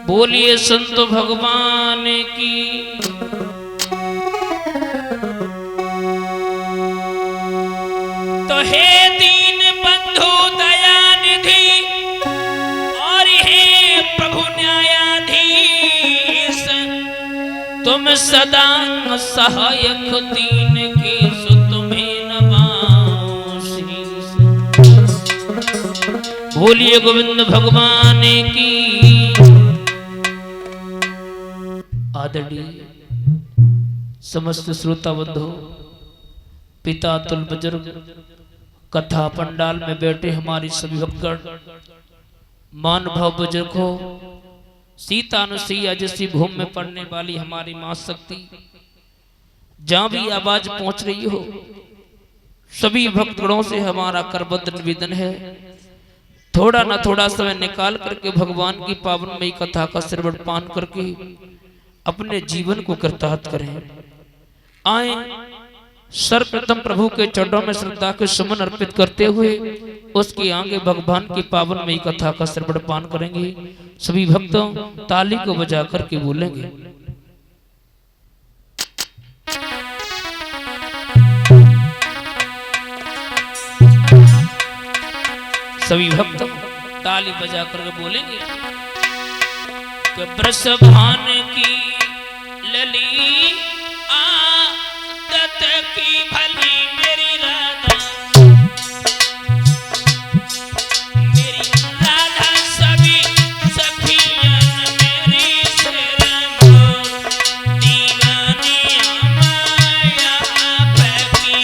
बोलिए संत भगवान की। तो हे दीन बंधु दया निधि और हे प्रभु न्यायाधीश, तुम सदा सहायक दीन के सो तुम्हें नवाशीष। बोलिए गोविंद भगवान की। आदरणीय समस्त श्रोता बंधु, पिता तुल बुजुर्ग, कथा पंडाल में बैठे हमारी सभी भक्तगण, मान भाव बुजुर्गों, सीता अनुसुईया जैसी भूमि में पड़ने वाली हमारी मां शक्ति, जहां भी आवाज पहुंच रही हो, सभी भक्तगणों से हमारा करबद्ध निवेदन है, थोड़ा ना थोड़ा समय निकाल करके भगवान की पावनमयी कथा का श्रवण पान करके अपने जीवन को कृतार्थ करें। आए सर्वप्रथम प्रभु के चरणों में श्रद्धा के सुमन अर्पित करते हुए उसके आगे भगवान की पावनमयी कथा का श्रवण पान करेंगे। सभी भक्तों ताली को बजा करके बोलेंगे। सभी भक्त ताली बजा करके बोलेंगे कि वृषभान की लली आदत की भली मेरी राधा, मेरी राधा सभी सखियन मेरी शरण, दीवानिया माया बकी।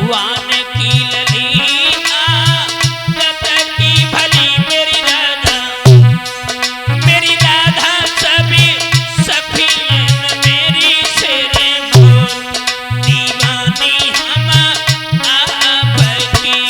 वान की लली आदत की भली मेरी राधा, मेरी राधा सभी सखियन मेरी शेरे मोर, दीवानी हम आपकी।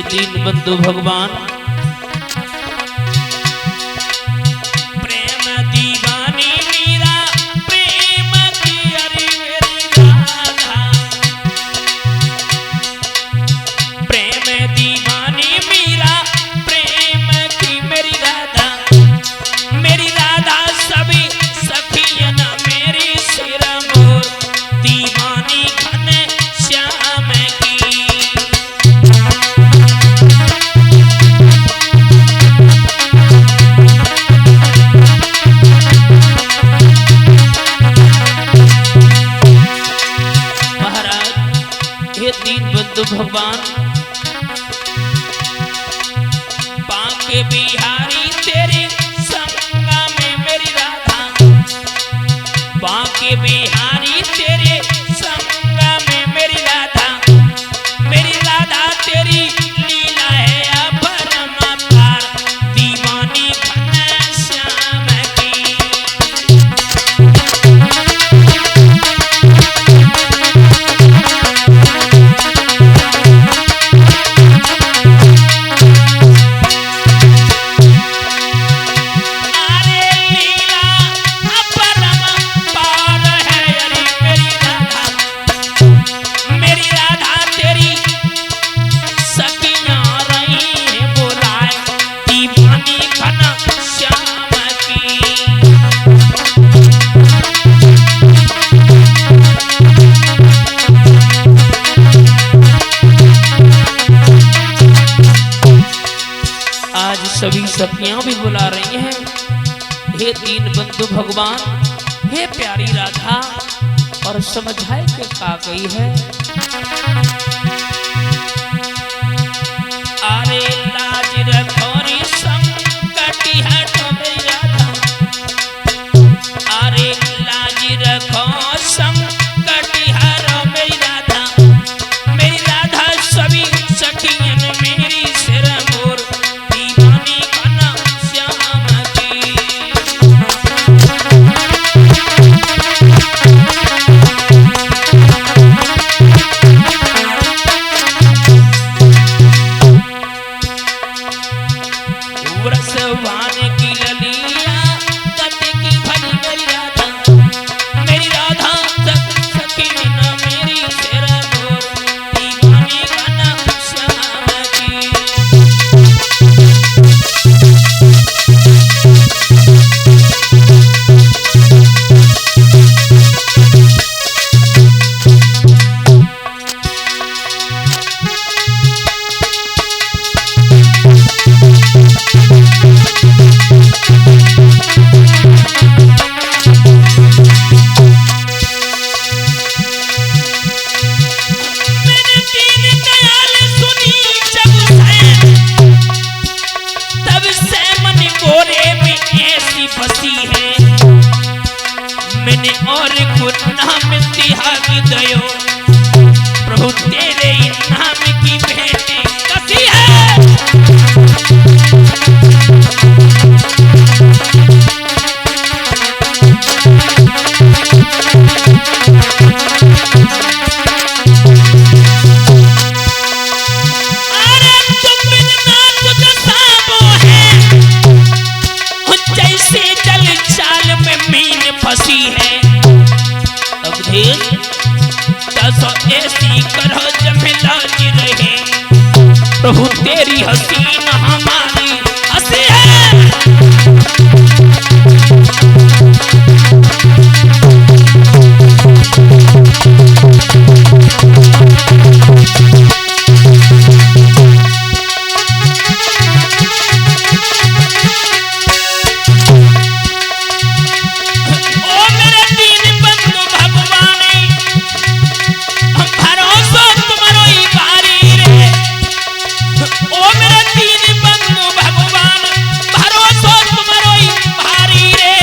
दीन बंधु भगवान प्रेम दीवानी मीरा, प्रेम की अरे मेरी राधा, प्रेम दीवानी मीरा, प्रेम की मेरी राधा, मेरी राधा सभी सखियन मेरी सिर मोर, दीवानी घन श्याम की। दीन बंधु भगवान बांके बिहारी तेरे संगा में मेरी राधा, बांके बिहारी तेरे संगा में मेरी राधा, मेरी राधा तेरी लीला है अपरंपार, दीवानी घन श्याम की। लीला अपरंपार है सखियां भी बुला रही हैं, हे दीन बंधु भगवान, हे प्यारी राधा, और समझाए के का गई है। अरे लाज रखो रे संकट हटो मेरी राधा, अरे लाज रखो संकट हरो मेरी राधा, मेरी राधा सभी सखियन मेरी सिर मोर दीवानी बना श्याम की। व्रसवान की ललिया गति की भली मेरी राधा, मेरी राधा सखियन मेरी सिर मोर दीवानी बना श्याम की। मैंने दीन दयाल सुनी जब से, तब से मन मोरे में ऐसी बसी है, मैंने और गुनाह में तिहारी दयो, प्रभु तेरे नाम की भेंट कसी है। अरे तुम बिना तुझ साबो है, जैसे जल चाल में मीन फंसी है। अब धीर दसो ऐसी करो जमेला जी रहे, प्रभु तेरी हसीन हमारी हंसी है। ओ मेरे दीन बंधु भगवान, हम भरोसा तुम्हारो ही बारी रे। ओ मेरे दीन बंधु भगवान, भरोसा तुम्हारो ही बारी रे।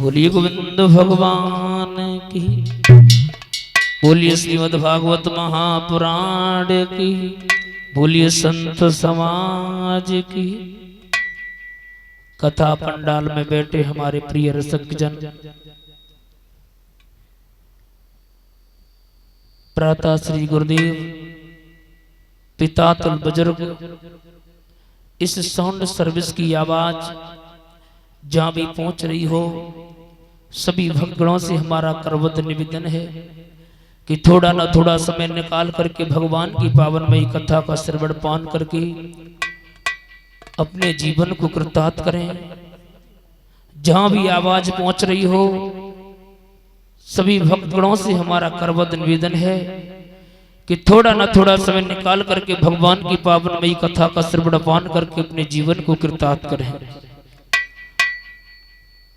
बोलिए गोविंद भगवान की, बोलिए श्रीमद् भागवत महापुराण की, बोलिए संत समाज की। कथा पंडाल में बैठे हमारे प्रिय रसिक जन, प्रातः श्री गुरुदेव पिता तुल बुजुर्ग, इस साउंड सर्विस की आवाज जहां भी पहुंच रही हो, सभी भक्तगणों से हमारा करवत निवेदन है कि थोड़ा ना थोड़ा समय निकाल करके भगवान की पावनमयी कथा का श्रवण पान करके अपने जीवन को कृतार्थ करें। जहां भी आवाज पहुंच रही हो, सभी भक्तगणों से हमारा करवत निवेदन है कि थोड़ा ना थोड़ा समय निकाल करके भगवान की पावनमयी कथा का श्रवण पान करके अपने जीवन को कृतार्थ करें।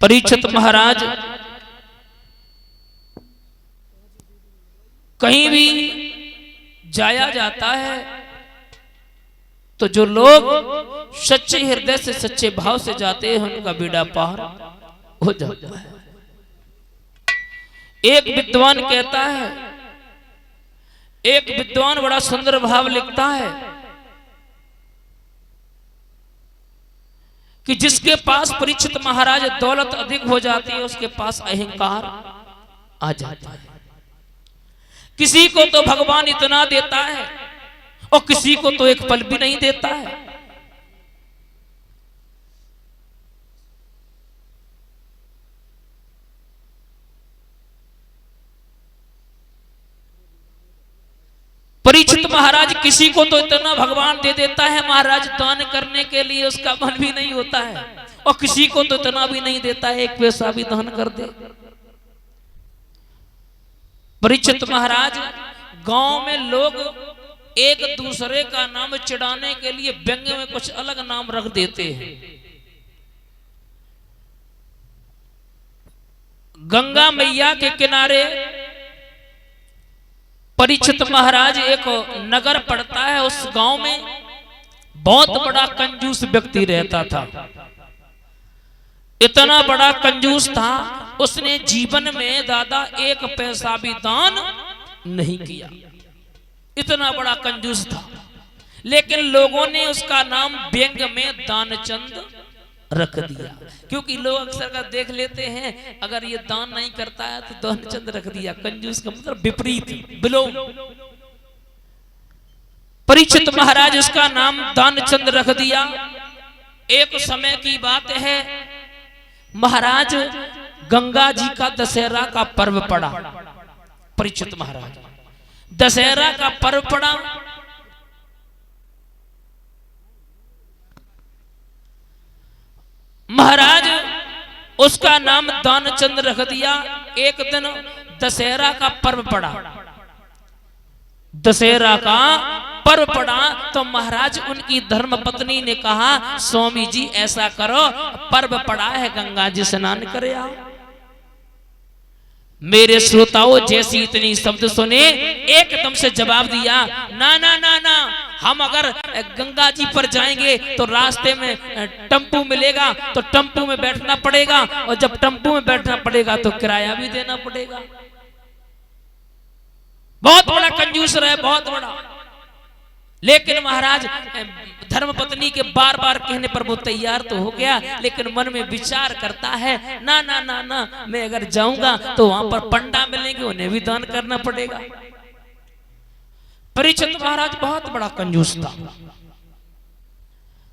परीक्षित महाराज कहीं भी जाया जाता है तो जो लोग सच्चे हृदय से सच्चे भाव से जाते हैं उनका बेड़ा पार हो जाता है। एक विद्वान कहता है, एक विद्वान बड़ा सुंदर भाव लिखता है कि जिसके पास परीक्षित महाराज दौलत अधिक हो जाती है उसके पास अहंकार आ जाता है। किसी को तो भगवान इतना देता है और किसी को तो एक पल भी नहीं देता है। परीक्षित महाराज किसी को तो इतना भगवान दे देता है, महाराज दान करने के लिए उसका मन भी नहीं होता है और किसी को तो इतना भी नहीं देता है, एक पैसा भी दान कर दे। परीक्षित महाराज, गांव में लोग एक दूसरे का नाम चिढ़ाने के लिए व्यंग्य में कुछ अलग नाम रख देते हैं। गंगा मैया के किनारे परीक्षित महाराज एक नगर पड़ता है, उस गांव में बहुत बड़ा कंजूस व्यक्ति रहता था। इतना बड़ा कंजूस था, उसने जीवन में दादा एक पैसा भी दान नहीं किया। इतना बड़ा कंजूस था, लेकिन लोगों ने उसका नाम व्यंग्य में दानचंद रख दिया, क्योंकि लोग अक्सर का देख लेते हैं अगर ये दान नहीं करता है तो दानचंद रख दिया। कंजूस का मतलब विपरीत, विलोम। परीक्षित महाराज उसका नाम दानचंद रख दिया। एक समय की बात है, महाराज गंगा जी का दशहरा का पर्व पड़ा। परीक्षित महाराज, दशहरा का पर्व पड़ा। महाराज उसका नाम दानचंद रख दिया। एक दिन दशहरा का पर्व पड़ा। दशहरा का पर्व पड़ा तो महाराज उनकी धर्मपत्नी ने कहा, स्वामी जी ऐसा करो, पर्व पड़ा है, गंगा जी स्नान करे आओ। मेरे श्रोताओं, जैसी इतनी शब्द सुने एकदम से जवाब दिया, ना ना ना ना, हम अगर गंगा जी पर जाएंगे तो रास्ते में टेम्पू मिलेगा, तो टेम्पू में बैठना पड़ेगा, और जब टेम्पू में बैठना पड़ेगा तो किराया भी देना पड़ेगा। बहुत बड़ा कंजूस रहे, बहुत बड़ा। लेकिन महाराज धर्मपत्नी के बार बार कहने पर वो तैयार तो हो गया, लेकिन मन में विचार करता है, ना ना ना ना, मैं अगर जाऊंगा तो वहां पर पंडा मिलेंगे, उन्हें भी दान करना पड़ेगा। परीक्षित महाराज बहुत बड़ा कंजूस था।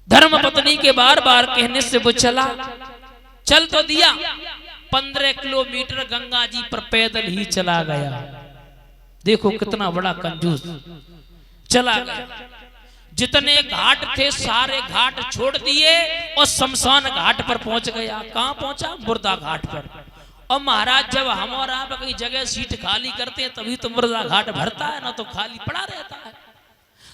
धर्मपत्नी के बार बार कहने से वो चल तो दिया। 15 किलोमीटर गंगा जी पर पैदल ही चला गया। देखो कितना बड़ा कंजूस, चला गया। जितने घाट थे सारे घाट छोड़ दिए और शमशान घाट पर पहुंच गया। कहां पहुंचा? मुर्दा घाट पर। और महाराज जब हम और आप कहीं जगह सीट खाली करते हैं तभी तो मुर्दा घाट भरता है, ना तो खाली पड़ा रहता है।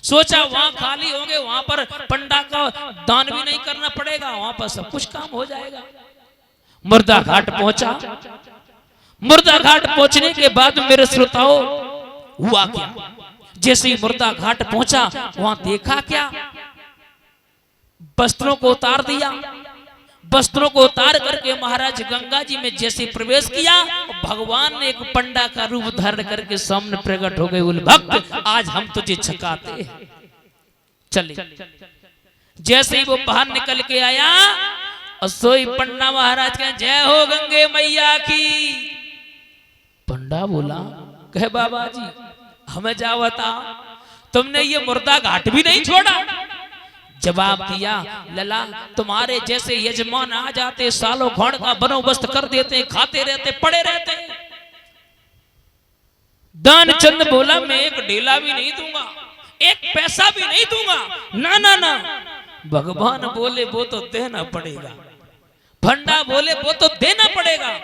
सोचा वहां खाली होंगे, वहां पर पंडा का दान भी नहीं करना पड़ेगा, वहां पर सब कुछ काम हो जाएगा। मुर्दा घाट पहुंचा। मुर्दा घाट पहुंचने के बाद मेरे श्रोताओं हुआ क्या? जैसे ही मुर्दा घाट पहुंचा वहां देखा क्या? वस्त्रों को उतार दिया। वस्त्रों को उतार करके महाराज गंगा जी में जैसे प्रवेश किया, भगवान ने एक पंडा का रूप धारण करके सामने प्रकट हो गए। बोले, भक्त आज हम तुझे छकाते हैं, चले। जैसे ही वो बाहर निकल के आया और सोई पंडा महाराज कहे, जय हो गंगे मैया की। पंडा बोला, कहे बाबा जी हमें जा बता, तुमने ये मुर्दा घाट भी नहीं छोड़ा। जवाब दिया, लला तुम्हारे जैसे यजमान आ जाते, सालों घोड़ का बंदोबस्त कर देते, खाते रहते, पड़े रहते। दानचंद बोला, मैं एक ढेला भी नहीं दूंगा, एक पैसा भी नहीं दूंगा, ना ना ना। भगवान बोले वो तो देना पड़ेगा। भंडा बोले वो तो देना पड़ेगा।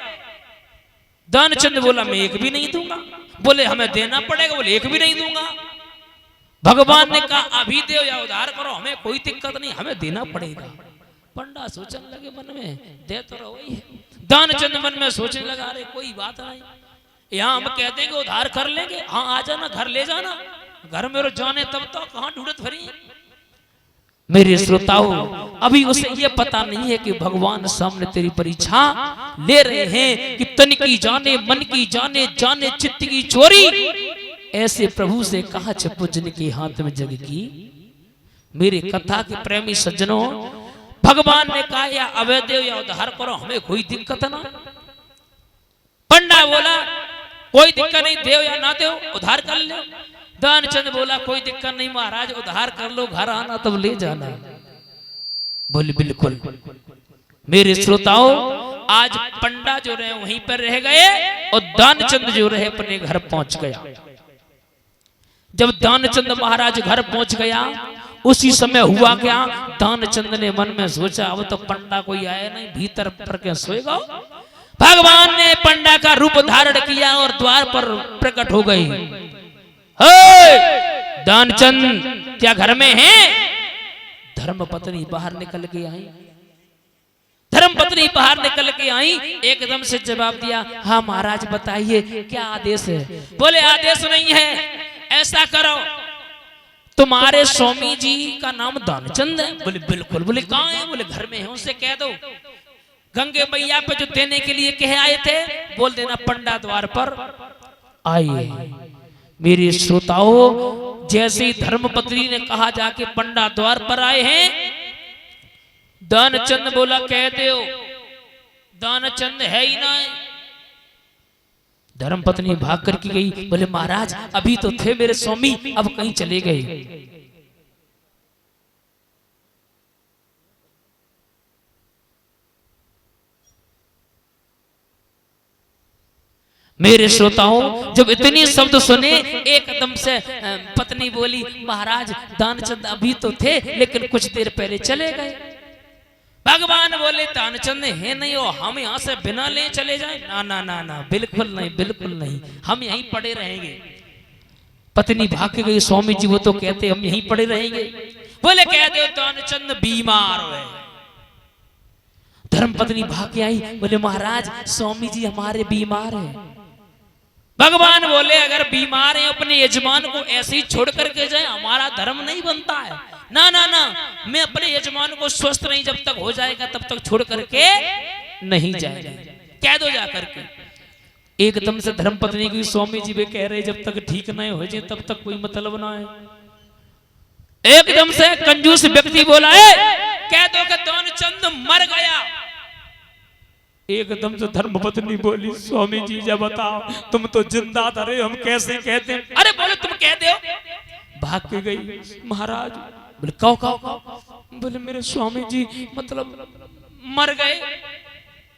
दानचंद बोला, मैं एक भी नहीं दूंगा। बोले हमें देना पड़ेगा। बोले एक भी नहीं दूंगा। भगवान ने कहा, अभी दो या उधार करो, हमें कोई दिक्कत नहीं, हमें देना पड़ेगा। पंडा सोचने लगे मन में, दे तो रहो वही है। दानचंद मन में सोचने लगा, अरे कोई बात नहीं, यहाँ हम कह देंगे उधार कर लेंगे, हाँ आ जाना, घर ले जाना, घर में जाने तब तो कहाँ ढूंढत भरी। मेरे श्रोताओं, अभी उसे ये पता नहीं है कि भगवान सामने तेरी परीक्षा ले रहे हैं कि तन की जाने, मन की जाने, जाने चित्त की चोरी। ऐसे प्रभु से कहा पूजन के हाथ में जग की। मेरे कथा के प्रेमी सज्जनों, भगवान ने कहा या अवैध या उधार करो, हमें कोई दिक्कत ना। पंडा बोला कोई दिक्कत नहीं, देव या ना देव उधार कर लो। दानचंद बोला कोई दिक्कत नहीं महाराज, उधार कर लो, घर आना तब ले जाना। बोले बिल्कुल। मेरे श्रोताओं, आज पंडा जो रहे वहीं पर रह गए और दानचंद जो रहे अपने घर पहुंच गया। जब दानचंद महाराज घर पहुंच गया, उसी समय हुआ क्या, दानचंद ने मन में सोचा अब तो पंडा कोई आया नहीं, भीतर पर के सोएगा। भगवान ने पंडा का रूप धारण किया और द्वार पर प्रकट हो गई। दानचंद क्या घर में है? धर्मपत्नी बाहर निकल के आई। धर्मपत्नी बाहर निकल के आई, एकदम से जवाब दिया, हाँ महाराज बताइए क्या आदेश है? बोले आदेश नहीं है, ऐसा करो तुम्हारे स्वामी जी का नाम दानचंद है। बोले बिल्कुल। बोले कहाँ है? बोले घर में है, उनसे कह दो गंगे मैया पे जो देने के लिए कह आए थे, बोल देना पंडा द्वार पर आइए। मेरे श्रोताओं, जैसे ही धर्मपत्नी ने कहा जाके पंडा द्वार पर आए हैं, दानचंद बोला कह दो दानचंद है ही ना। धर्मपत्नी भाग करके गई। बोले महाराज अभी तो थे मेरे स्वामी, अब कहीं चले गए। मेरे श्रोताओं, जब इतनी शब्द सुने, एकदम से पत्नी बोली महाराज दानचंद अभी तो थे लेकिन कुछ देर पहले चले गए। भगवान बोले दानचंद है नहीं हो, हम यहाँ से बिना ले चले जाएं? ना ना ना ना, बिल्कुल नहीं, बिल्कुल नहीं, हम यहीं पड़े रहेंगे। पत्नी भाग के गई। स्वामी जी वो तो कहते हम यहीं पड़े रहेंगे। बोले कह दो दानचंद बीमार है। धर्मपत्नी भाग के आई। बोले महाराज स्वामी जी हमारे बीमार है। भगवान बोले अगर बीमार है अपने यजमान को ऐसे ही छोड़ करके जाए, हमारा धर्म नहीं बनता है। ना ना ना, मैं अपने यजमान को स्वस्थ नहीं जब तक हो जाएगा तब तक छोड़ करके नहीं जाएगा, कह दो जा करके। एकदम से धर्मपत्नी की स्वामी जी वे कह रहे जब तक ठीक नहीं हो जाए तब तक कोई मतलब ना है। एकदम से कंजूस व्यक्ति बोला है कह दो कि दानचंद मर गया। एकदम से धर्मपत्नी बोली स्वामी जी जब बताओ, तुम तो जिंदा धरे, हम कैसे कहते हैं? अरे बोले तुम कह दो। भाग के गई। महाराज बोले कहो। बोले मेरे स्वामी जी मतलब मर गए।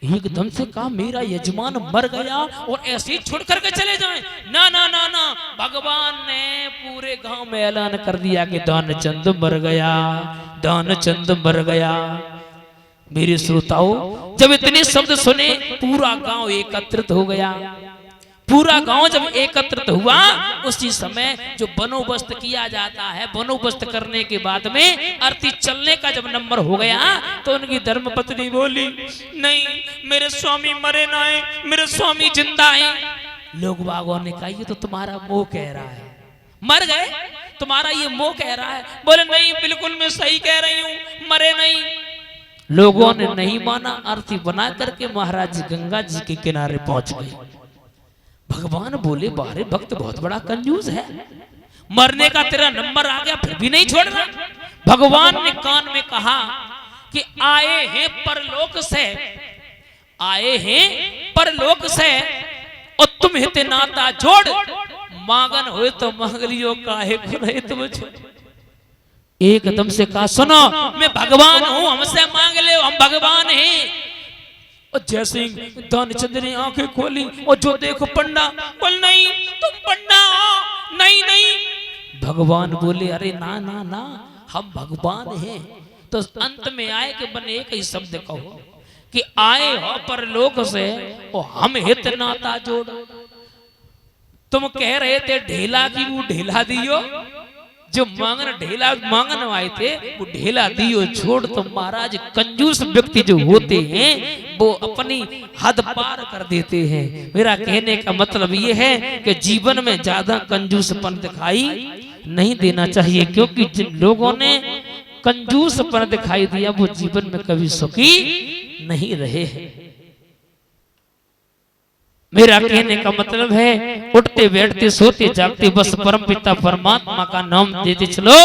एकदम से कहा मेरा यजमान मर गया और ऐसे ही छोड़ करके चले जाएं? ना ना ना ना, भगवान ने पूरे गांव में ऐलान कर दिया कि दानचंद मर गया, दानचंद मर गया। मेरे श्रोताओं, जब इतने शब्द सुने पूरा गांव एकत्रित हो गया। पूरा गांव जब एकत्रित हुआ, उसी समय जो बंदोबस्त किया जाता है, बंदोबस्त करने के बाद में अर्थी चलने का जब नंबर हो गया तो उनकी धर्मपत्नी बोली नहीं मेरे स्वामी मरे ना है, मेरे स्वामी जिंदा है। लोग बागों ने कहा ये तो तुम्हारा मोह कह रहा है, मर गए तुम्हारा ये मोह कह रहा है। बोले नहीं बिल्कुल मैं सही कह रही हूँ, मरे नहीं। लोगों ने नहीं माना, अर्थी बना करके महाराज जी गंगा जी के किनारे पहुंच गए। भगवान बोले बारे भक्त बहुत बड़ा कंजूस है, मरने का तेरा नंबर आ गया फिर भी नहीं छोड़ रहा। भगवान ने कान में कहा कि आए हैं परलोक से, आए हैं परलोक से और तुम हित नाता जोड़, मांगन हो तो मांग लियो काहे को नहीं तुम छोड़। एकदम से कहा सुनो मैं भगवान हूं, हमसे मांग ले, हम भगवान हैं। और जैसे ही दानचंद ने आंखें खोली और जो देखो पंडा, बोल नहीं तुम पंडा हो, नहीं नहीं। भगवान बोले अरे ना ना ना हम भगवान हैं। तो अंत में आए कि बने एक ही शब्द कहो कि आए हो परलोक से और हम हित नाता जोड़। तुम कह रहे थे ढेला की वो ढेला दियो, जो मांगन ढेला मांगन आए थे वो ढेला दियो छोड़। तो महाराज कंजूस व्यक्ति जो होते हैं वो अपनी हद पार कर देते हैं। मेरा कहने का मतलब ये है कि जीवन में ज्यादा कंजूसपन दिखाई नहीं देना चाहिए, क्योंकि जिन लोगों ने कंजूसपन दिखाई दिया वो जीवन में कभी सुखी नहीं रहे हैं। मेरा कहने का मतलब है उठते बैठते सोते जागते बस परम पिता परमात्मा का नाम देते चलो,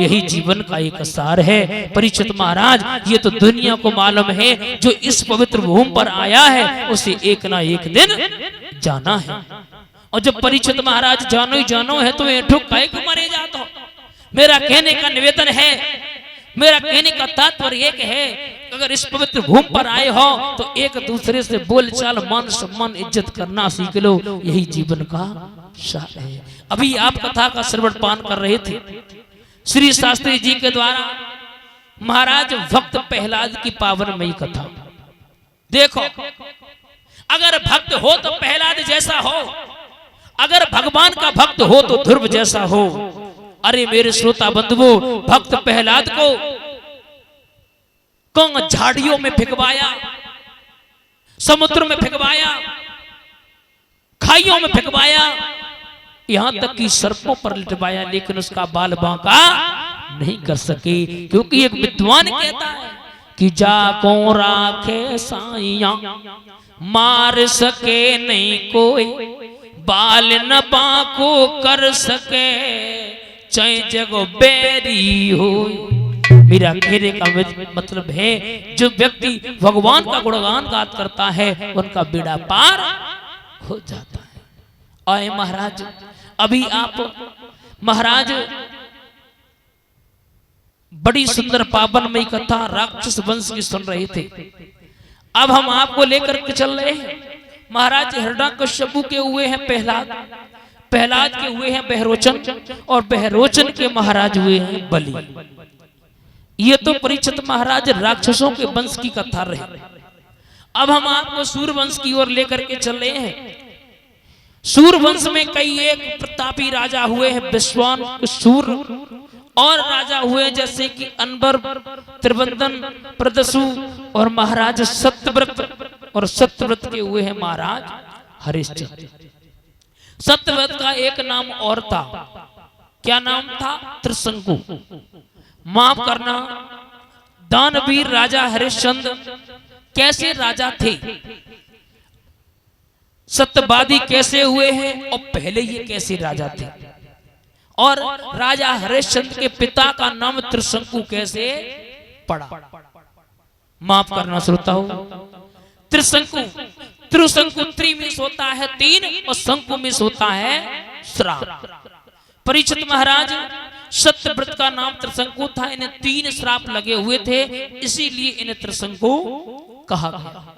यही जीवन का एक सार है। परीक्षित महाराज ये तो दुनिया को मालूम है, जो इस पवित्र भूमि पर आया है उसे एक ना एक दिन जाना है। और जब परीक्षित महाराज जानो ही जानो है तो ऐठो काहे को मरे जाते हो। मेरा कहने का निवेदन है, मेरा कहने का तात्पर्य एक है, अगर इस पवित्र भूमि पर आए हो तो एक दूसरे से बोलचाल मान सम्मान इज्जत करना सीख लो, यही जीवन का सार है। अभी आप कथा का श्रवण पान कर रहे थे, श्री शास्त्री जी के द्वारा महाराज भक्त प्रहलाद की पावनमयी कथा। देखो, अगर भक्त हो तो प्रहलाद जैसा हो, अगर भगवान का भक्त हो तो ध्रुव जैसा हो। अरे मेरे श्रोता बंधुओं, भक्त प्रहलाद को कौन झाड़ियों में फेंकवाया, समुद्र में फेंकवाया, खाइयों में फेंकवाया, यहां तक कि सर्पों पर लिटवाया, लेकिन उसका बाल बांका नहीं कर सके। क्योंकि एक विद्वान कहता है कि जाको राखे साइया मार सके नहीं कोई, बाल न बांको कर सके चाहे जगो बैरी हो। मेरा कहने का मतलब है, जो व्यक्ति भगवान का गुणगान गात करता है उनका बेड़ा पार हो जाता है। आए महाराज, अभी आप महाराज बड़ी सुंदर पावनमयी कथा राक्षस वंश की सुन रहे थे। अब हम आपको लेकर के चल रहे हैं। महाराज हिरण्यकश्यपु के हुए हैं प्रहलाद, प्रहलाद के हुए हैं बहरोचन, और बहरोचन के महाराज हुए हैं बलि। ये तो परीक्षित महाराज राक्षसों के वंश की कथा रही। अब हम आपको सूर्यवंश की ओर लेकर के चल रहे हैं। सूर्यवंश में कई एक प्रतापी राजा हुए हैं, विश्वान, सूर्य, और राजा हुए जैसे कि अनबर, त्रिवंदन, प्रदसु, और महाराज सत्यव्रत, और सत्यव्रत के हुए हैं महाराज हरिश्चंद्र। सत्यव्रत का एक नाम और था, क्या नाम था? त्रिशंकु। माफ करना, दानवीर राजा हरिश्चंद्र कैसे राजा थे, सत्यवादी कैसे हुए हैं, और पहले ये कैसे राजा थे, और राजा हरिश्चंद्र के पिता का नाम त्रिशंकु कैसे पड़ा। माफ करना श्रोताओ, त्रिशंकु, त्रिशंकु त्रि में होता है 3 और शंकु में होता है श्राप। परीक्षित महाराज सत्यव्रत का नाम त्रिशंकु था, इन्हें 3 श्राप लगे हुए थे, इसीलिए इन्हें त्रिशंकु कहा गया।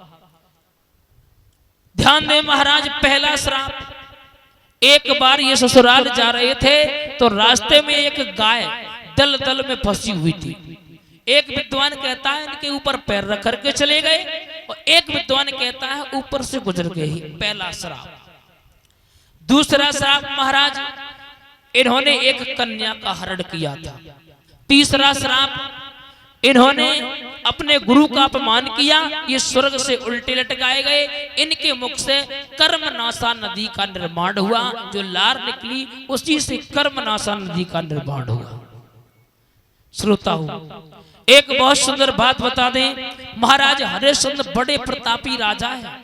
ध्यान दें महाराज, पहला श्राप, एक बार ये ससुराल जा रहे थे तो रास्ते में एक गाय दल दल में फंसी हुई थी। एक विद्वान कहता है इनके ऊपर पैर रख करके चले गए, और एक विद्वान कहता है ऊपर से गुजर गए ही। पहला श्राप। दूसरा श्राप महाराज, इन्होंने एक कन्या का हरण किया था। तीसरा श्राप, इन्होंने अपने गुरु का अपमान किया, ये स्वर्ग से उल्टे लटकाए गए। इनके मुख से कर्मनाशा नदी का निर्माण हुआ, जो लार निकली उसी से कर्मनाशा नदी का निर्माण हुआ। श्रोताओ, एक बहुत सुंदर बात बता दें, महाराज हरिश्चंद्र बड़े प्रतापी राजा हैं,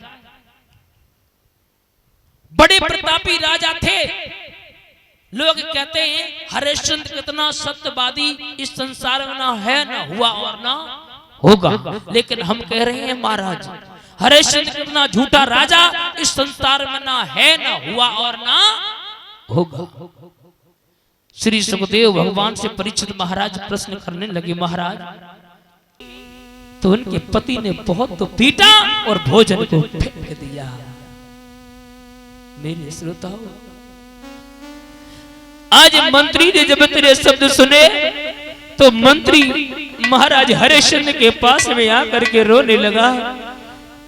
बड़े प्रतापी राजा थे। लोग कहते हैं हरिश्चंद्र कितना सत्यवादी इस संसार में ना है, ना हुआ और ना होगा, लेकिन हम कह रहे हैं महाराज हरिश्चंद्र कितना झूठा राजा इस संसार में ना है, ना हुआ और ना होगा। श्री सुखदेव भगवान से परीक्षित महाराज प्रश्न करने लगे, महाराज तो उनके पति ने बहुत तो पीटा और भोजन को फेंक दिया। मेरे श्रोताओ, आज मंत्री ने जब तेरे शब्द सुने तो मंत्री महाराज हरिश्चंद्र के पास में आकर के रोने लगा,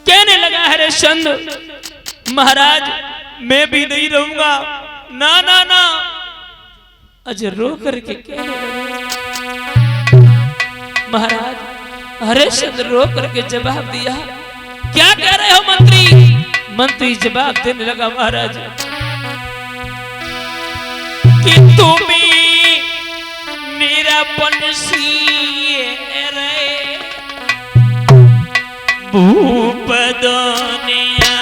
कहने लगा हरिश्चंद्र महाराज मैं भी नहीं रहूंगा, ना ना ना। अजय रो करके कहने लगा, महाराज हरिश्चंद्र रो करके जवाब दिया, क्या कह रहे हो मंत्री? मंत्री जवाब देने लगा, महाराज कि तुम्हें मेरा बंसी रे भूप दुनिया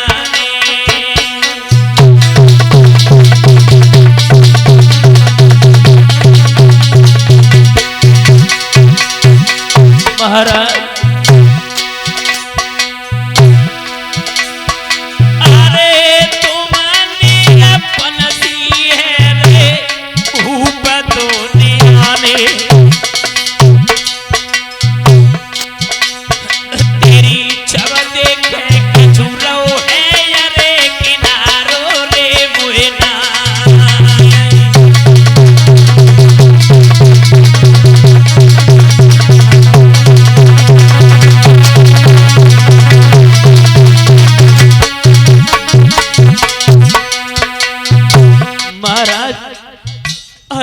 महाराज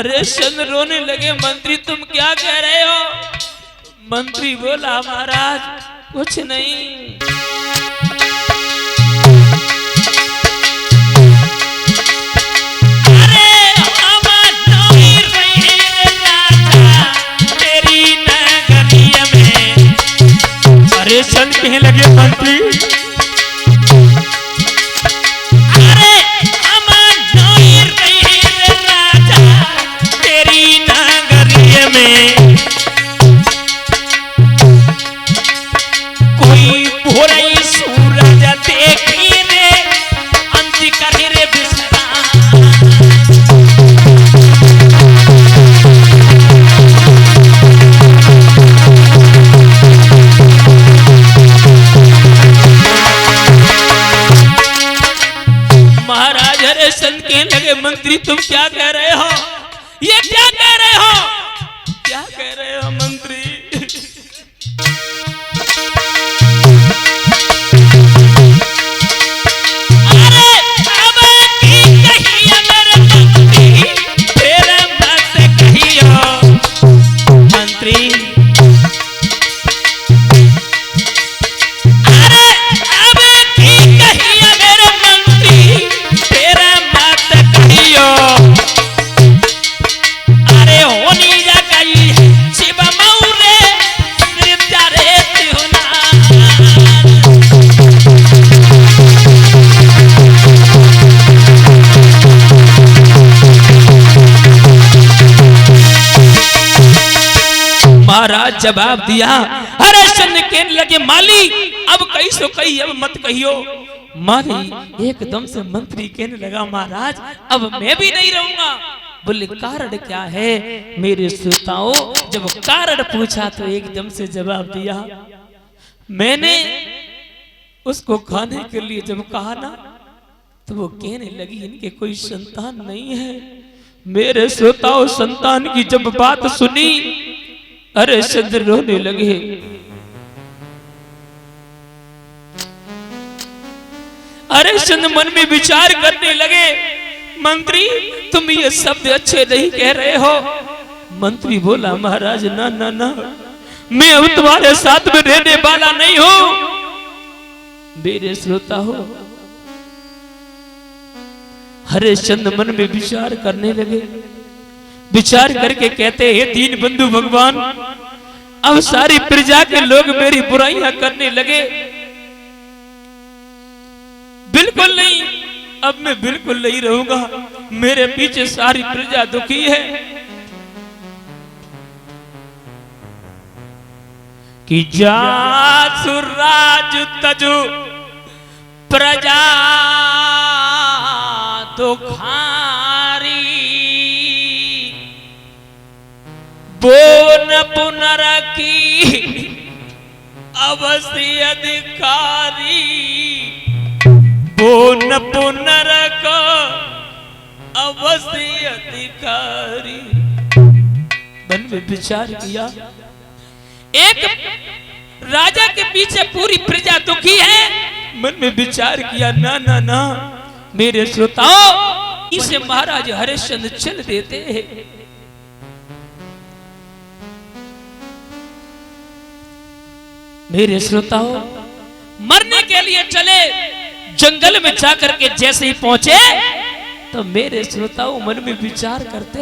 हरिश्चंद्र रोने लगे, मंत्री तुम क्या कह रहे हो? मंत्री बोला महाराज कुछ नहीं। अरे हम नहीं रहे राजा तेरी नगरिया में। हरिश्चंद्र कहने लगे मंत्री कोई भोरई सूरज देखी रे अंत करे रे विश्राम। महाराज हरिश्चंद्र कहने लगे मंत्री तुम क्या कह रहे हो? ये क्या कह रहे हो? क्या कह रहे हो मंत्री? अरे अब की कहिए मेरे मंत्री फिर मत कहियो मंत्री। अरे अब की कहिए मेरे मंत्री फिर मत कहियो। अरे होनी जा गई शिव मौरे नृत्य रे तिहुना। महाराज जवाब दिया। हरिश्चंद्र कहने लगे माली अब कही सो कही अब मत कहियो। माली एकदम से मंत्री कहने लगा महाराज अब मैं भी नहीं रहूंगा। बोले कारण क्या है? मेरे श्रोताओं जब कारण पूछा तो एकदम से जवाब दिया। मैंने उसको खाने के लिए जब कहा ना तो वो कहने लगी इनके कोई संतान नहीं है। मेरे श्रोताओं संतान की जब बात सुनी हरिश्चंद्र रोने लगे। हरिश्चंद्र मन में विचार करने लगे मंत्री तुम ये शब्द अच्छे नहीं कह रहे हो। मंत्री बोला महाराज ना ना ना मैं अब तुम्हारे साथ में रहने वाला नहीं हूं। मेरे श्रोता हो हरिश्चंद्र मन में विचार करने लगे। विचार करके कहते हैं दीन बंधु भगवान अब सारी प्रजा के लोग मेरी बुराइयां करने लगे। बिल्कुल नहीं अब मैं बिल्कुल नहीं रहूंगा। मेरे पीछे सारी प्रजा दुखी है कि जासुराज तजु प्रजा दुखारी बोन पुनरकी अवश्य अधिकारी। बोन पुनरक अवश्य अधिकारी। मन में विचार किया एक राजा के पीछे पूरी प्रजा दुखी है। मन में विचार किया ना ना ना मेरे श्रोताओं इसे महाराज हरिश्चंद्र चल देते हैं। मेरे श्रोताओं मरने के लिए चले जंगल में जाकर के जैसे ही पहुंचे तो मेरे श्रोताओं मन में विचार करते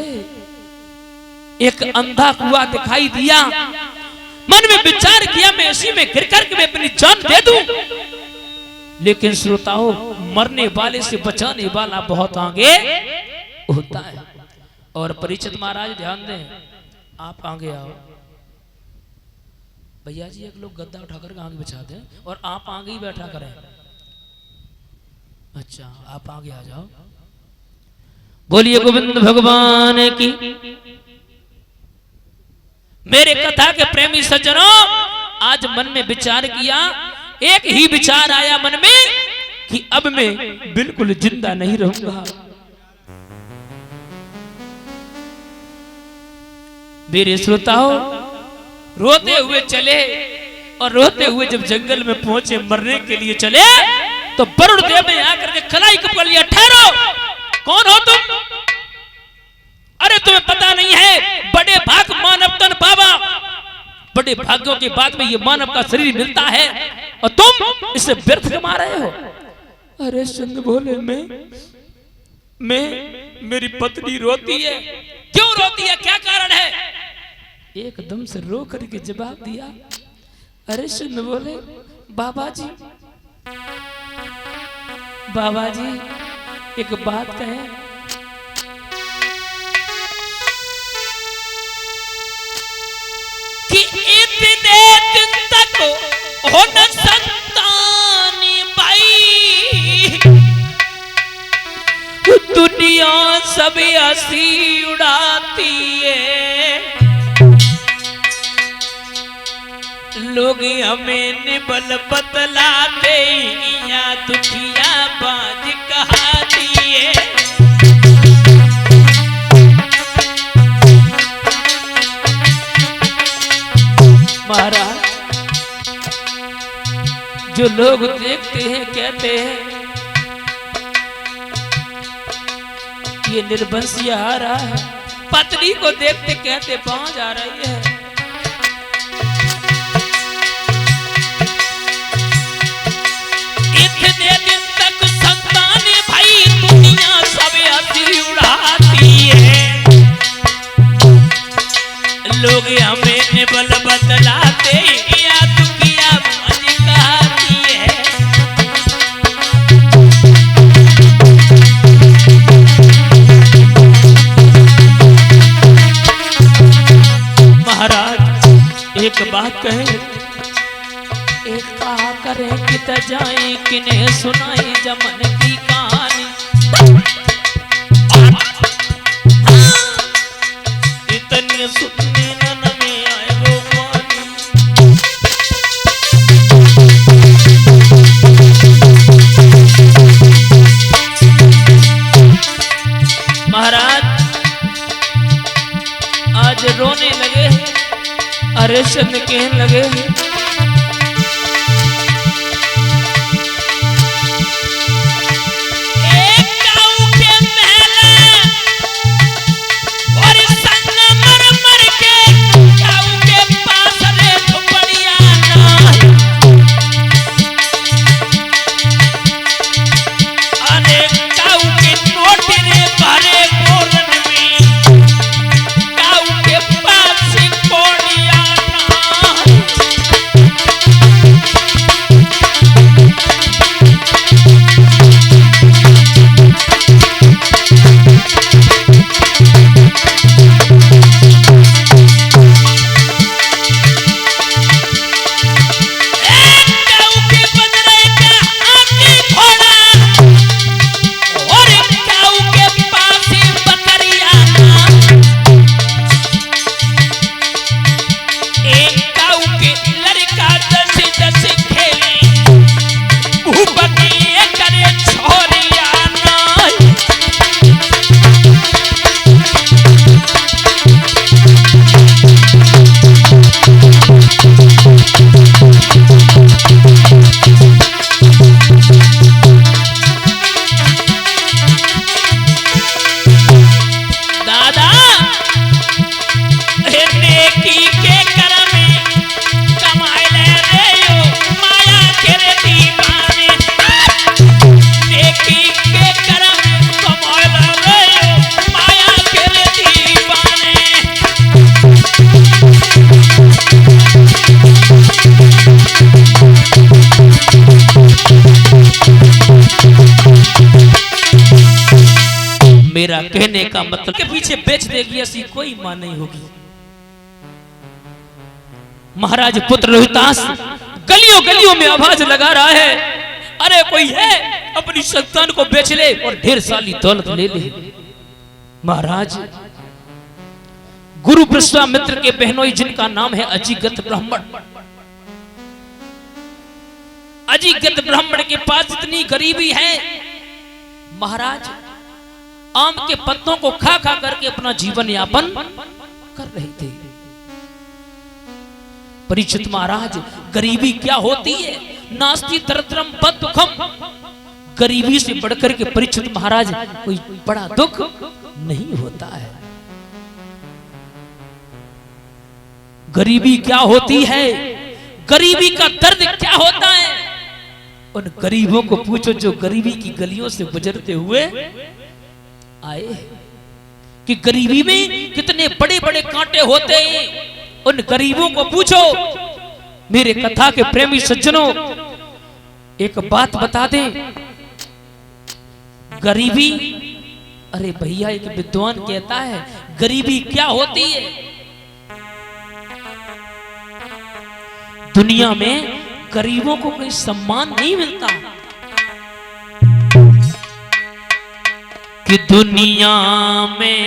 एक अंधा कुआं दिखाई दिया। मन में विचार किया मैं इसी में गिर करके मैं अपनी जान दे दूं। लेकिन श्रोताओं मरने वाले से बचाने वाला बहुत आगे होता है। और परीक्षित महाराज ध्यान दें आप आगे आओ। भैया जी एक लोग गद्दा उठाकर आगे बिछा दें और आप आगे ही बैठा करें। अच्छा आप आगे आ जाओ। बोलिए गोविंद भगवान की। मेरे कथा के प्रेमी सज्जनों आज मन में विचार किया एक ही विचार आया मन में कि अब मैं बिल्कुल जिंदा नहीं रहूंगा। मेरे श्रोताओं रोते हुए चले और रोते हुए जब जंगल में पहुंचे मरने के लिए चले तो वरुण देव ने आकर के कलाई को पकड़ लिया। ठहरो कौन हो तुम? अरे तुम्हें भाग मानव तन बाबा, बड़े भाग्यों के बाद में ये मानव का शरीर मिलता है और तुम इसे व्यर्थ कमा रहे हो। अरे सिंह बोले मैं मेरी पत्नी रोती है। क्यों रोती है, क्या कारण है? एकदम से रो करके जवाब दिया। अरे सिंह बोले बाबा जी एक बात कहे, कि इतने दिन तक हो न संतान भाई, दुनिया सब हंसी उड़ाती है, लोग हमें निबल बतलाते या दुखिया बाज कहाती है। महाराज, जो लोग देखते हैं कहते हैं ये निर्बंसिया आ रहा है, पत्नी को देखते कहते पहुंच आ रही है। इतने दिन तक संतान भाई दुनिया सब हंसी उड़ाती है, लोग हमें निबल बतलाते या दुखिया बाज कहाती है। महाराज एक बात कहे, एक कहा करे कित जाए किन्हें सुनाई जमन की कहानी, इतने सुनने नन में आए वो पानी। महाराज आज रोने लगे, अरे शन कहने लगे मेरा कहने का मतलब के पीछे बेच देगी ऐसी कोई मां नहीं होगी। महाराज पुत्र रोहितास गलियों गलियों में आवाज लगा रहा है, अरे कोई है अपनी संतान को बेच ले और ढेर सारी दौलत ले ले। महाराज गुरु विश्वामित्र के बहनोई जिनका नाम है अजिगत ब्राह्मण, अजिगत ब्राह्मण के पास इतनी गरीबी है, महाराज आम के पत्तों को खा खा करके अपना जीवन यापन कर रहे थे। परीक्षित महाराज गरीबी क्या होती है, नास्ति दरिद्रम बद दुखम, गरीबी से बढ़कर के परीक्षित महाराज कोई बड़ा दुख नहीं होता है। गरीबी क्या होती है, गरीबी का दर्द क्या होता है, उन गरीबों को पूछो जो गरीबी की गलियों से गुजरते हुए आए कि गरीबी में कितने बड़े बड़े कांटे होते हैं। उन गरीबों को पूछो। मेरे कथा के प्रेमी सज्जनों, एक बात बता दें, गरीबी, अरे भैया एक विद्वान कहता है गरीबी क्या होती है। दुनिया में गरीबों को कोई सम्मान नहीं मिलता कि दुनिया में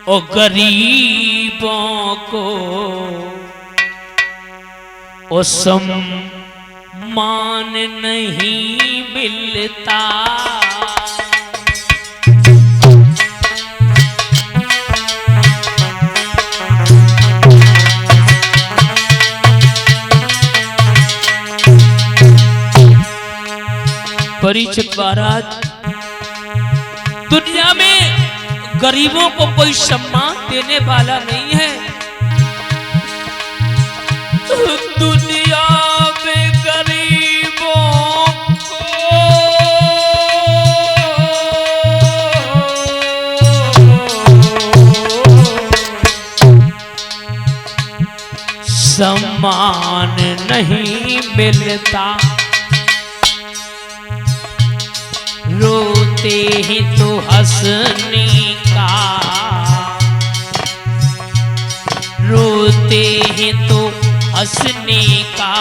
ओ गरीबों को ओ सम्मान नहीं मिलता। परीक्षित महाराज, दुनिया में गरीबों को कोई सम्मान देने वाला नहीं है। दुनिया में गरीबों को सम्मान नहीं मिलता। रोते हैं तो हंसने का, रोते हैं तो हंसने का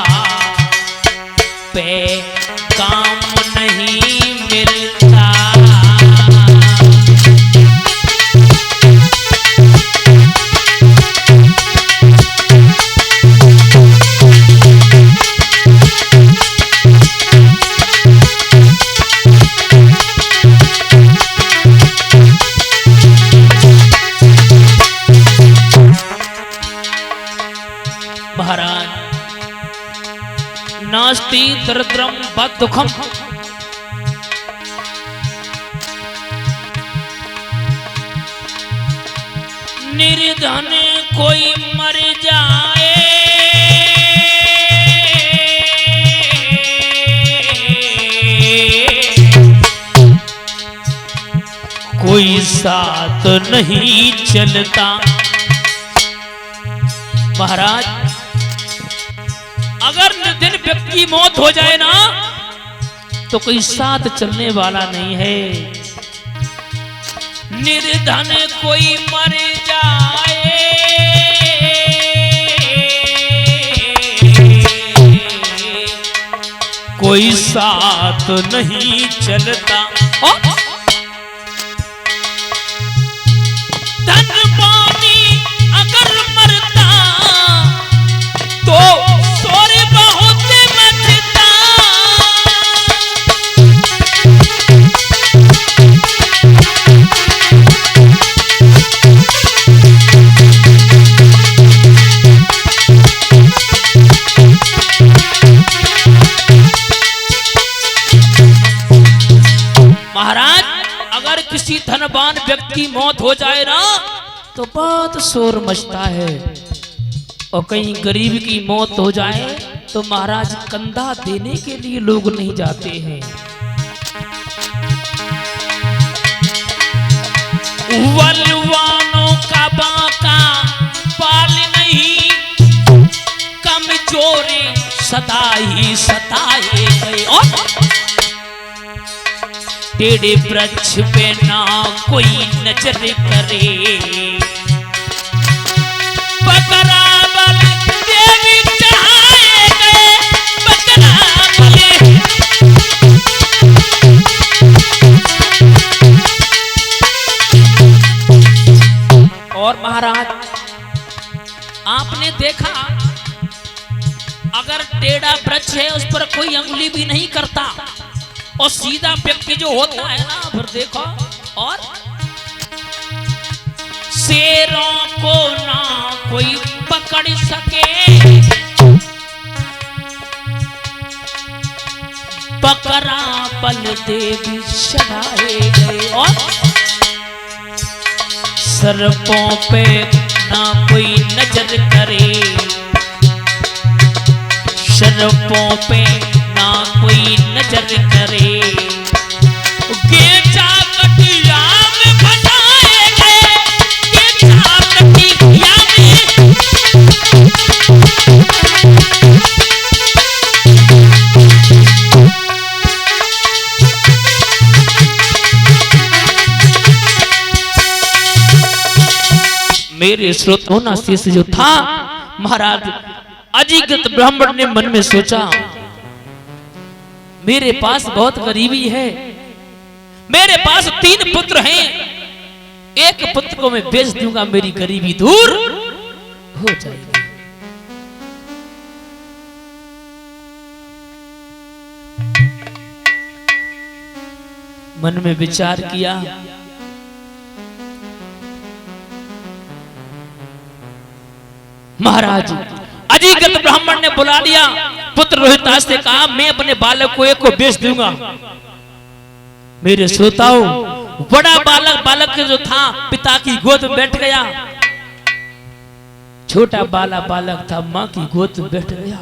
पैगाम नहीं मिलता। नास्ति दरिद्रम बदुखम, निर्धन कोई मर जाए, कोई साथ नहीं चलता। महाराज, अगर निर्धन व्यक्ति की मौत हो जाए ना तो कोई साथ चलने वाला नहीं है। निर्धन कोई मर जाए, कोई साथ नहीं चलता। धन पानी अगर मरता तो सोरे बहुत मचता। महाराज, अगर किसी धनवान व्यक्ति की मौत हो जाए ना तो बहुत शोर मचता है, और कहीं गरीब की मौत हो जाए तो महाराज कंधा देने के लिए लोग नहीं जाते हैं। बलवानों का बाका पाल नहीं, कमजोरी सदा ही सताए गए। टेढ़े वृक्ष पे ना कोई नजर करे, बकरा बल देवी चढ़ाए गए, बकरा बलि। और महाराज, आपने देखा अगर टेढ़ा वृक्ष है उस पर कोई अंगुली भी नहीं करता, और सीधा व्यक्ति जो होता है ना, फिर देखो, और शेरों को ना कोई पकड़ सके, पकड़ द्वारा बलदेव चढ़ाए गए और सर्पों पे ना कोई नजर करे, सर्पों पे ना कोई नजर करे। गेचा कटिया में फटाए गए, गेचा कटिया में। मेरे श्रोताओं ना शेष जो था महाराज अजिगत ब्राह्मण ने मन में सोचा मेरे पास बहुत गरीबी है, मेरे पास 3 पुत्र हैं, एक पुत्र को मैं बेच दूंगा मेरी गरीबी दूर हो जाएगी। मन में विचार किया, महाराज अजिगत ब्राह्मण ने बुला लिया, पुत्र रोहितास से कहा मैं अपने बालक को एक को बेच दूंगा। मेरे श्रोताओं बड़ा बालक जो था पिता की गोद में बैठ गया, छोटा बालक था मां की गोद में बैठ गया।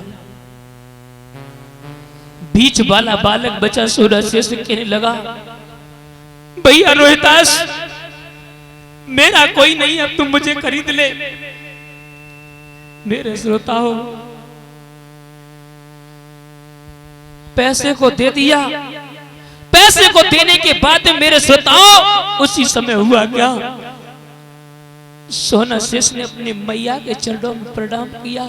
बीच वाला बालक बचा सोना से कहने लगा भैया रोहितास मेरा कोई नहीं, अब तुम मुझे खरीद ले। मेरे श्रोताओं पैसे को दे दिया, पैसे को देने के बाद मेरे श्रोताओं उसी समय हुआ क्या, सोना शेष ने अपनी मैया के चरणों में प्रणाम किया।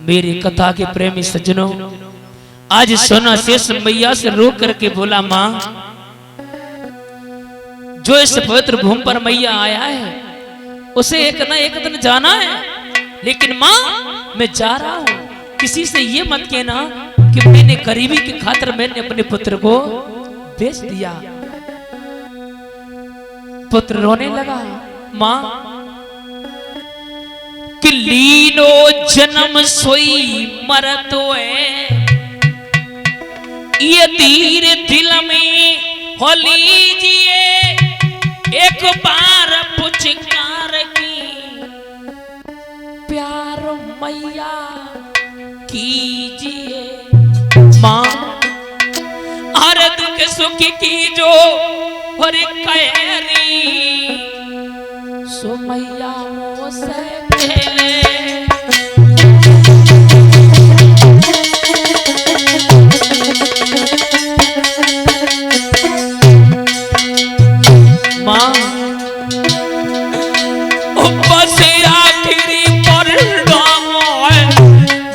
मेरी कथा के प्रेमी सज्जनों आज सोना शेष मैया से रो करके बोला मां जो इस पवित्र भूमि पर मैया आया है उसे एक ना एक दिन जाना है, लेकिन मां मैं जा रहा हूं, किसी से ये मत कहना कि मैंने गरीबी की खातिर मैंने अपने पुत्र को बेच दिया। पुत्र रोने लगा, मां कि लीनो जन्म सोई मरतो है, ये धीरे दिल में हो लीजिए एक बार पुचकार की, प्यार मैया कीजिए मां हर दुख सुख की जो और कैरी सो मैया मोसे मां आखिरी पर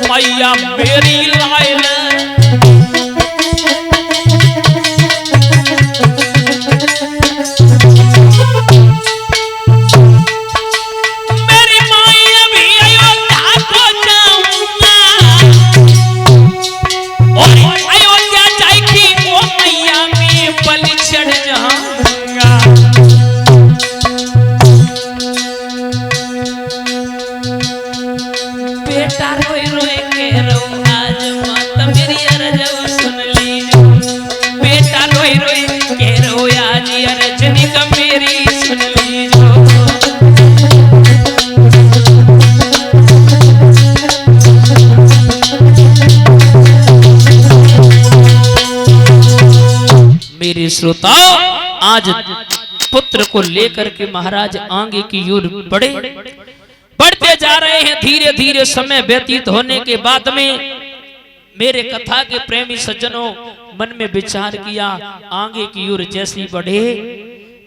मैया मेरी लाइल श्रोताओं आज पुत्र को लेकर के महाराज आगे की ओर बढ़ते जा रहे हैं। धीरे धीरे समय व्यतीत होने के बाद में मेरे कथा के प्रेमी सज्जनों मन में विचार किया, आगे की ओर जैसी बढ़े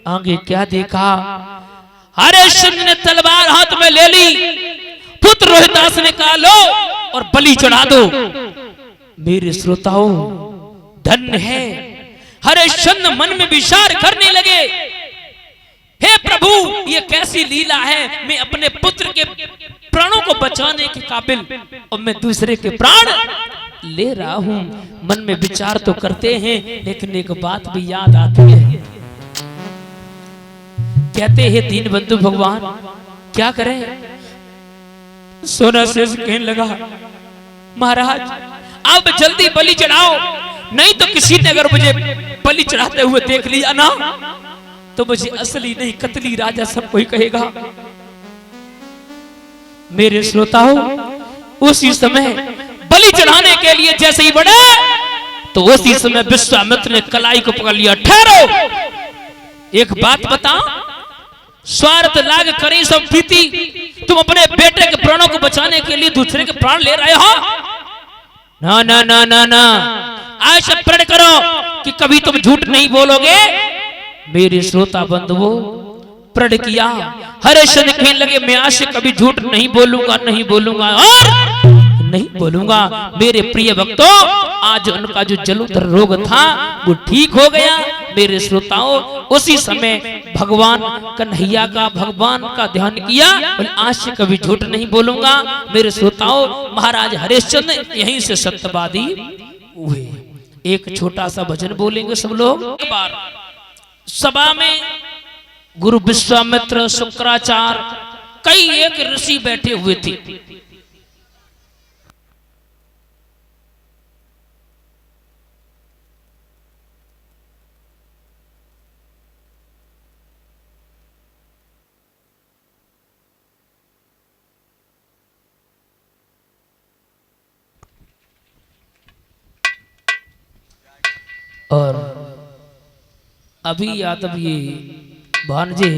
आगे क्या देखा, हरिश्चंद्र ने तलवार हाथ में ले ली, पुत्र रोहितास ने कहा लो और बलि चढ़ा दो। मेरे श्रोताओं धन्य है हरिश्चंद्र मन में विचार करने लगे, हे प्रभु ये कैसी लीला है, मैं अपने पुत्र के प्राणों को बचाने के काबिल और मैं दूसरे के प्राण ले रहा हूं। मन में विचार तो करते हैं, लेकिन एक बात भी याद आती है। कहते हैं दीन बंधु भगवान क्या करें। सोना शेष कहने लगा, महाराज अब जल्दी बलि चढ़ाओ, नहीं तो किसी ने अगर मुझे बलि चढ़ाते हुए देख लिया ना, तो मुझे असली नहीं कतली राजा सब कोई कहेगा। मेरे श्रोताओं, उसी समय बलि चढ़ाने के लिए जैसे ही बढ़े, तो उसी समय विश्वामित्र ने कलाई को पकड़ लिया। ठहरो, एक बात बताओ, स्वार्थ लाग करी सब प्रीति, तुम अपने बेटे के प्राणों को बचाने के लिए दूसरे के प्राण ले रहे हो? ना ना ना ना ना, आज प्रण करो कि कभी तुम झूठ नहीं बोलोगे। मेरे श्रोता बंधुओं, प्रण किया। हरिश्चंद्र कहने लगे, मैं आज से कभी झूठ नहीं बोलूंगा, नहीं बोलूंगा और नहीं बोलूंगा। मेरे प्रिय भक्तों, आज उनका जो जलोदर रोग था वो ठीक हो गया। मेरे श्रोताओं, उसी समय भगवान कन्हैया का, भगवान का ध्यान किया और आज से कभी झूठ नहीं बोलूंगा। मेरे श्रोताओं, महाराज हरिश्चंद्र यहीं से सत्यवादी हुए। एक छोटा सा भजन बोलेंगे सब लोग। एक बार सभा में गुरु विश्वामित्र, शुक्राचार्य, कई एक ऋषि बैठे हुए थे। और अभी यादव ये भानजे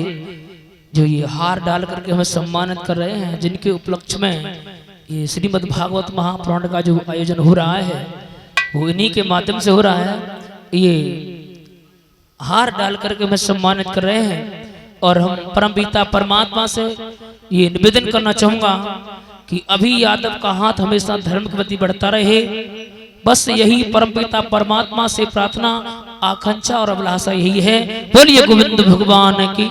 जो ये हार डाल करके हमें सम्मानित कर रहे हैं, जिनके उपलक्ष्य में ये श्रीमद् भागवत महापुराण का जो आयोजन हो रहा है वो इन्हीं के माध्यम से हो रहा है। ये हार डाल करके हमें सम्मानित कर रहे हैं और हम परम पिता परमात्मा से ये निवेदन करना चाहूंगा कि अभी यादव का हाथ हमेशा धर्म के प्रति बढ़ता रहे। बस यही परमपिता परमात्मा से प्रार्थना, आकांक्षा और अभिलाषा यही है। बोलिए गोविंद भगवान की।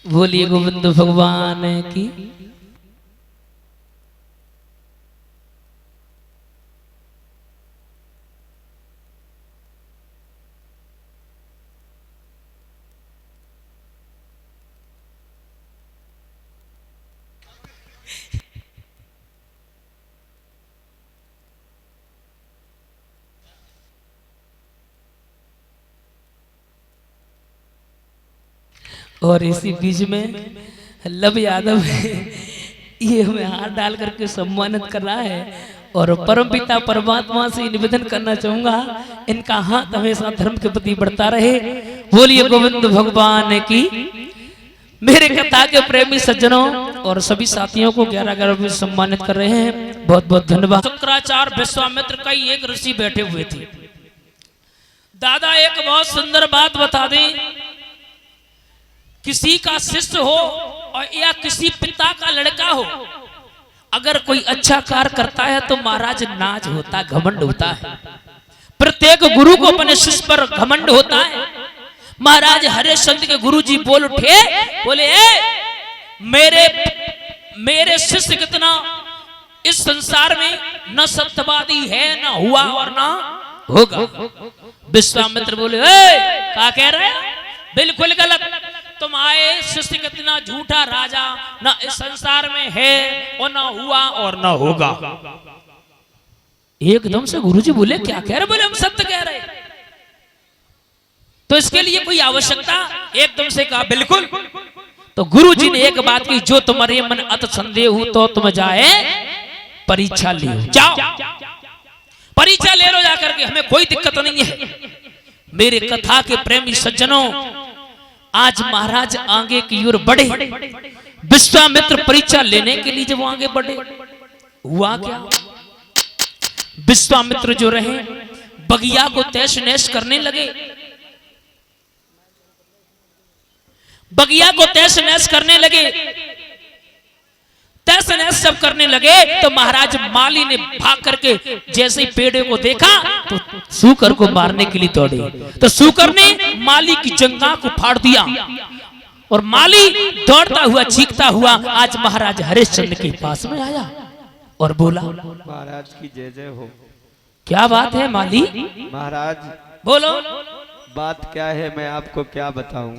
बोलिए गोविंद भगवान की। और इसी बीच में लव यादव ये हमें हाथ डाल करके सम्मानित कर रहा है और परमपिता परमात्मा से निवेदन करना चाहूंगा, इनका हाथ हमेशा धर्म के प्रति बढ़ता रहे। बोलिए गोविंद भगवान की। मेरे कथा के प्रेमी सज्जनों और सभी साथियों को 11 में सम्मानित कर रहे हैं, बहुत बहुत धन्यवाद। शुक्राचार्य, विश्वामित्र, कई एक ऋषि बैठे हुए थे। दादा एक बहुत सुंदर बात बता दें, किसी का शिष्य हो और या किसी पिता का लड़का हो, अगर कोई अच्छा कार्य करता है तो महाराज नाज होता, घमंड होता है। प्रत्येक गुरु को अपने शिष्य पर घमंड होता है। महाराज हरिश्चंद्र के गुरु जी बोल उठे, बोले मेरे शिष्य कितना इस संसार में न सत्यवादी है, न हुआ और न होगा। विश्वामित्र बोले क्या कह रहे हैं, बिल्कुल गलत। तुम आए शिष्य कितना झूठा राजा न इस संसार में है और न हुआ और न होगा। एकदम से गुरुजी बोले क्या कह रहे, बोले हम सत्य कह रहे। तो इसके लिए कोई आवश्यकता, एकदम से कहा बिल्कुल। तो गुरुजी ने एक बात की, जो तुम्हारे मन अत संदेह हो तो तुम जाए परीक्षा ले, जाओ परीक्षा ले लो जाकर के, हमें कोई दिक्कत नहीं है। मेरे कथा के प्रेमी सज्जनों, आज महाराज आगे की ओर बढ़े। विश्वामित्र परीक्षा लेने के लिए जब वो आगे बढ़े, हुआ क्या, विश्वामित्र जो रहे बगिया को तैश नैश करने लगे। बगिया को तैश नैश करने लगे तैसे नैसे सब करने लगे तो महाराज माली ने भाग करके जैसे ही पेड़े को देखा तो सूकर को मारने के लिए दौड़े। तो सूकर ने माली की जंघा को फाड़ दिया और माली दौड़ता हुआ चीखता हुआ आज महाराज हरिश्चंद्र के पास में आया और बोला, महाराज की जय जय हो। क्या बात है माली? महाराज बोलो। बात क्या है, मैं आपको क्या बताऊं।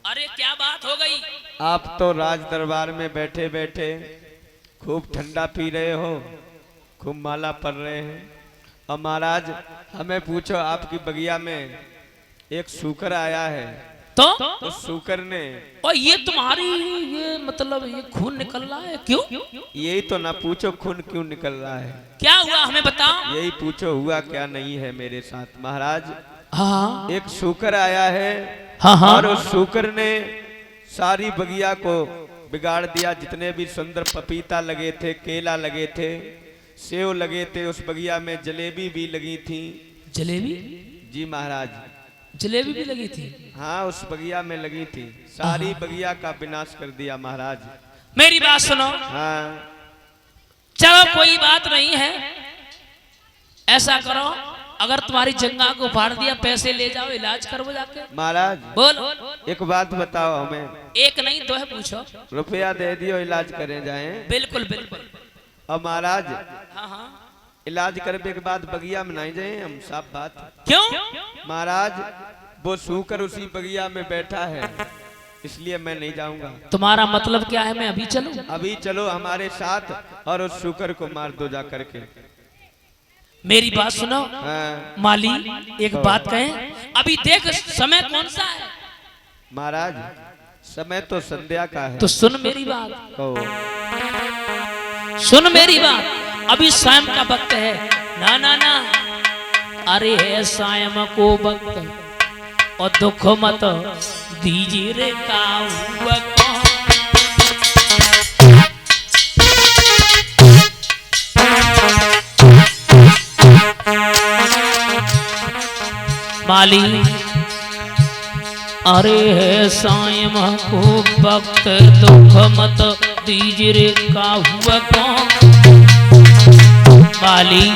अरे क्या बात हो गई? आप तो राज दरबार में बैठे बैठे खूब ठंडा पी रहे हो, खूब माला पढ़ रहे हैं, और महाराज हमें पूछो आपकी बगिया में एक सूकर आया है। तो सूकर ने और ये तुम्हारी ये मतलब ये खून निकल रहा है क्यों? यही तो ना पूछो खून क्यों निकल रहा है। क्या हुआ हमें बताओ। यही पूछो हुआ क्या नहीं है मेरे साथ। महाराज हाँ एक सूकर आया है, हाँ हाँ। और उस सूकर ने सारी बगिया को बिगाड़ दिया। जितने भी सुंदर पपीता लगे थे, केला लगे थे, सेव लगे थे, उस बगिया में जलेबी भी लगी थी। जलेबी? जी महाराज, जलेबी भी लगी थी? हाँ उस बगिया में लगी थी। सारी बगिया का विनाश कर दिया महाराज। मेरी बात सुनो। हाँ चलो कोई बात नहीं है, ऐसा करो अगर तुम्हारी जंगा को फाड़ दिया पैसे ले जाओ, इलाज करो जाके। महाराज बोल। एक बात बताओ हमें। एक नहीं दो है, पूछो। रुपया दे दियो, इलाज करे जाए। बिल्कुल बिल्कुल। और महाराज हाँ हाँ। इलाज करने के बाद बगिया में नहीं जाए हम, साफ बात। क्यों? महाराज वो सूकर उसी बगिया में बैठा है, इसलिए मैं नहीं जाऊंगा। तुम्हारा मतलब क्या है? मैं अभी चलूं? अभी चलो हमारे साथ और उस सूकर को मार दो जा करके। मेरी बात सुनो। हाँ। माली एक बात कहें, अभी देख समय कौन सा है? महाराज समय तो संध्या का है। तो सुन मेरी बात, कहो। सुन मेरी बात, अभी शाम का वक्त है। ना ना ना, अरे है शाम को वक्त और दुख मत दीजिए रे काऊ। माली अरे है सायम को वक्त दुख मत दीजिए रे काहुआ को। माली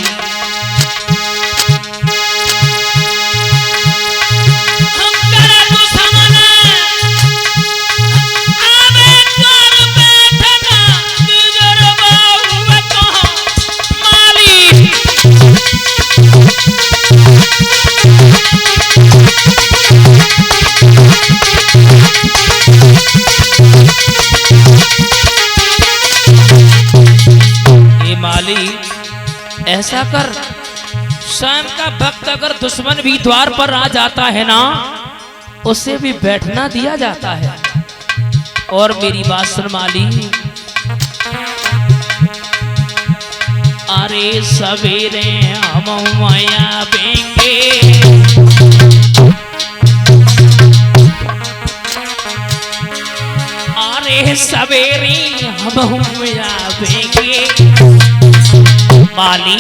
ऐसा कर, शाम का वक्त अगर दुश्मन भी द्वार पर आ जाता है ना, उसे भी बैठना दिया जाता है। और मेरी बात सुन माली, अरे सवेरे हम माया बेंगे, अरे सवेरे हम माया बेंगे। माली